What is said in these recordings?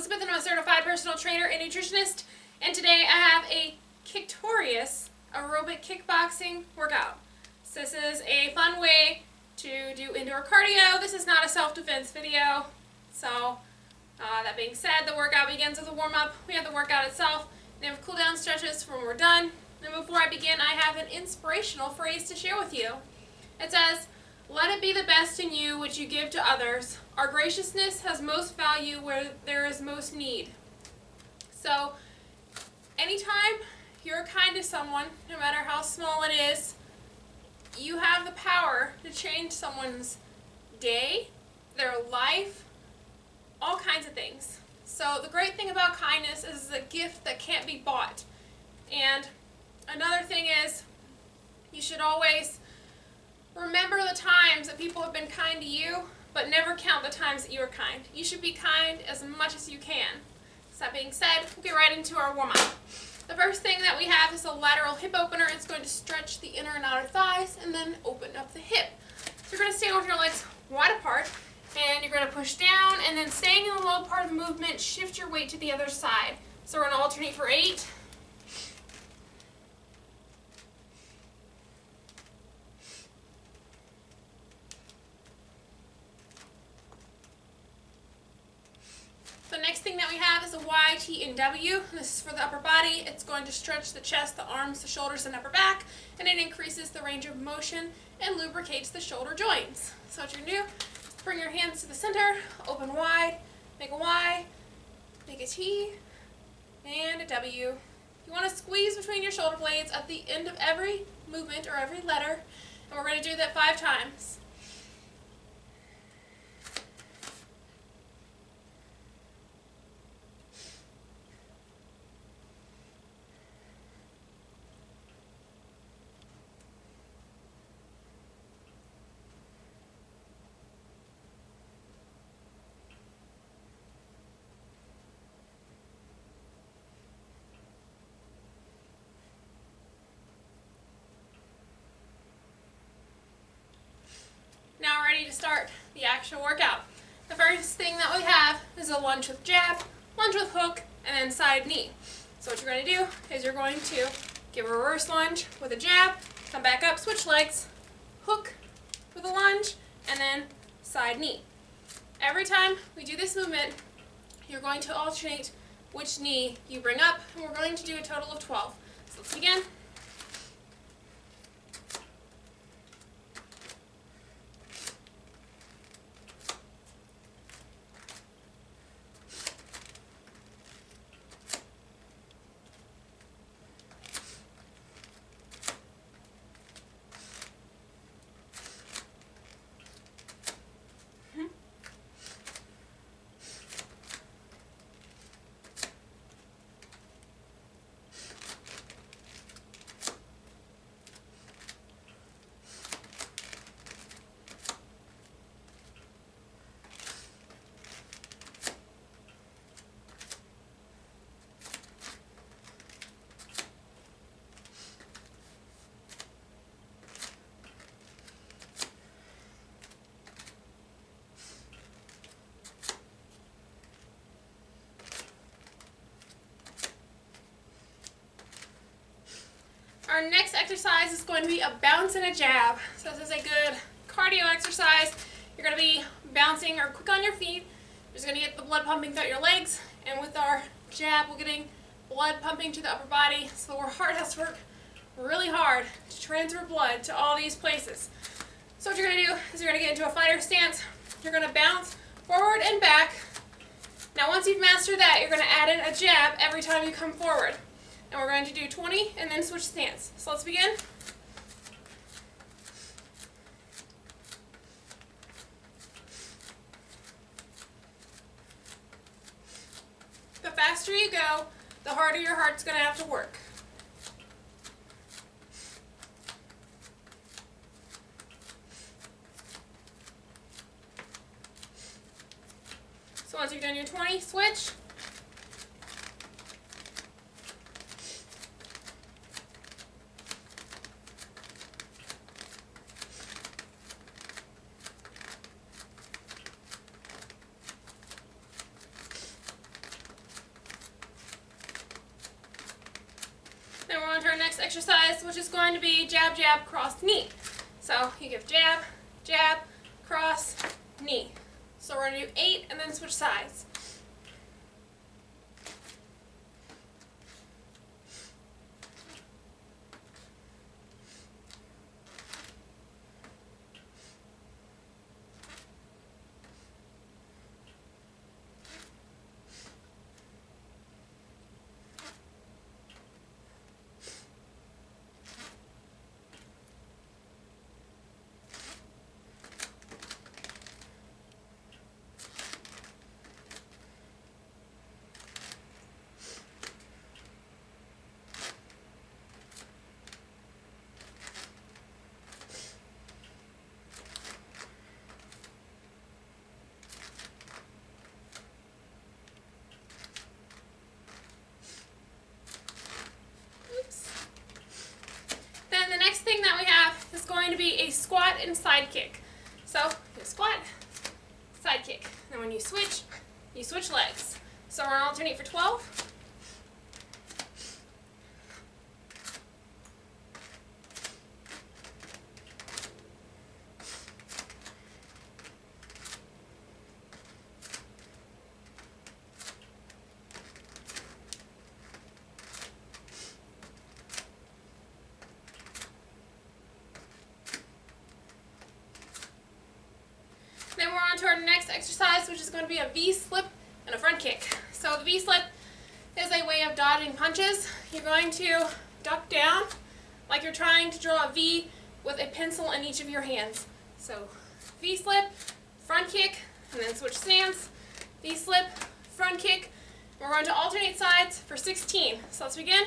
Elizabeth and I'm a certified personal trainer and nutritionist, and today I have a Kicktorious aerobic kickboxing workout. So this is a fun way to do indoor cardio. This is not a self-defense video. So that being said, the workout begins with a warm-up. We have the workout itself. Then we have cool-down stretches for when we're done. And before I begin, I have an inspirational phrase to share with you. It says, "Let it be the best in you which you give to others. Our graciousness has most value where there is most need." So, anytime you're kind to someone, no matter how small it is, you have the power to change someone's day, their life, all kinds of things. So the great thing about kindness is it's a gift that can't be bought. And another thing is, you should always remember the times that people have been kind to you, but never count the times that you are kind. You should be kind as much as you can. So that being said, we'll get right into our warm-up. The first thing that we have is a lateral hip opener. It's going to stretch the inner and outer thighs and then open up the hip. So you're going to stand with your legs wide apart, and you're going to push down, and then staying in the low part of the movement, shift your weight to the other side. So we're going to alternate for 8. The next thing that we have is a Y, T, and W. This is for the upper body. It's going to stretch the chest, the arms, the shoulders, and upper back, and it increases the range of motion and lubricates the shoulder joints. So what you're going to do is bring your hands to the center, open wide, make a Y, make a T, and a W. You want to squeeze between your shoulder blades at the end of every movement or every letter, and we're going to do that 5 times. Now we're ready to start the actual workout. The first thing that we have is a lunge with jab, lunge with hook, and then side knee. So what you're going to do is you're going to give a reverse lunge with a jab, come back up, switch legs, hook with a lunge, and then side knee. Every time we do this movement, you're going to alternate which knee you bring up, and we're going to do a total of 12. So let's begin. Our next exercise is going to be a bounce and a jab. So this is a good cardio exercise. You're going to be bouncing or quick on your feet. You're just going to get the blood pumping throughout your legs. And with our jab, we're getting blood pumping to the upper body. So our heart has to work really hard to transfer blood to all these places. So what you're going to do is you're going to get into a fighter stance. You're going to bounce forward and back. Now once you've mastered that, you're going to add in a jab every time you come forward. And we're going to do 20 and then switch stance. So let's begin. The faster you go, the harder your heart's going to have to work. So once you've done your 20, switch. next exercise, which is going to be jab, jab, cross, knee. So you give jab, jab, cross, knee. So we're going to do 8 and then switch sides. Then the next thing that we have is going to be a squat and side kick. So you squat, side kick. And when you switch legs. So we're going to alternate for 12. Then we're on to our next exercise, which is going to be a V-slip and a front kick. So the V-slip is a way of dodging punches. You're going to duck down like you're trying to draw a V with a pencil in each of your hands. So V-slip, front kick, and then switch stance. V-slip, front kick. We're going to alternate sides for 16. So let's begin.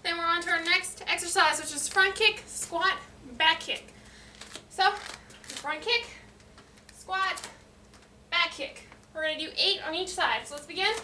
Then we're on to our next exercise, which is front kick, squat, back kick. So, front kick, squat, back kick. We're going to do 8 on each side. So let's begin.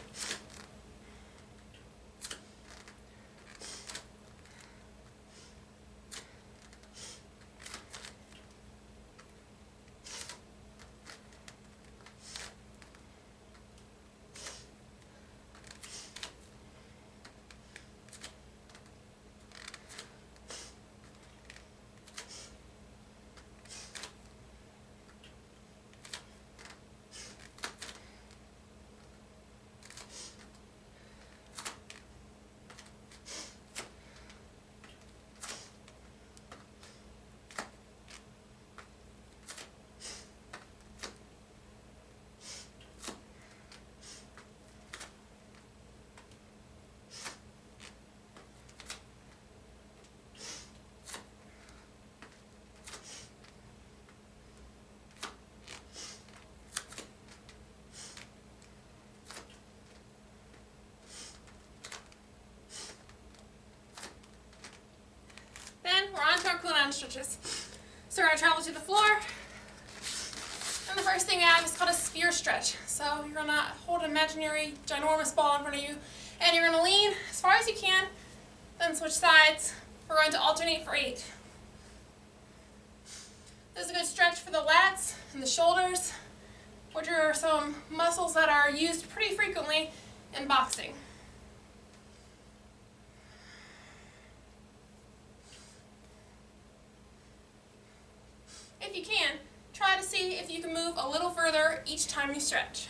We're on to our cooldown stretches. So we're going to travel to the floor. And the first thing we have is called a sphere stretch. So you're going to hold an imaginary ginormous ball in front of you. And you're going to lean as far as you can. Then switch sides. We're going to alternate for 8. This is a good stretch for the lats and the shoulders, which are some muscles that are used pretty frequently in boxing. If you can, try to see if you can move a little further each time you stretch.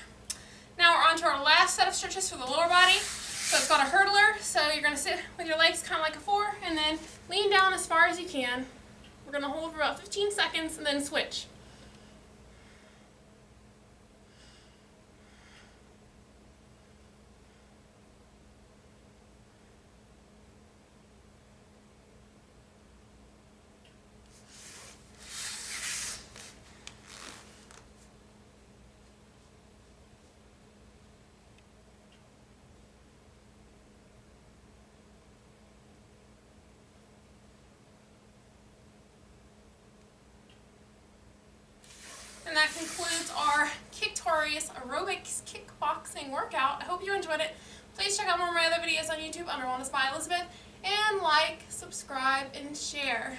Now we're on to our last set of stretches for the lower body. So it's called a hurdler. So you're going to sit with your legs kind of like a 4 and then lean down as far as you can. We're going to hold for about 15 seconds and then switch. kickboxing workout. I hope you enjoyed it. Please check out more of my other videos on YouTube under Wellness by Elizabeth, and like, subscribe, and share.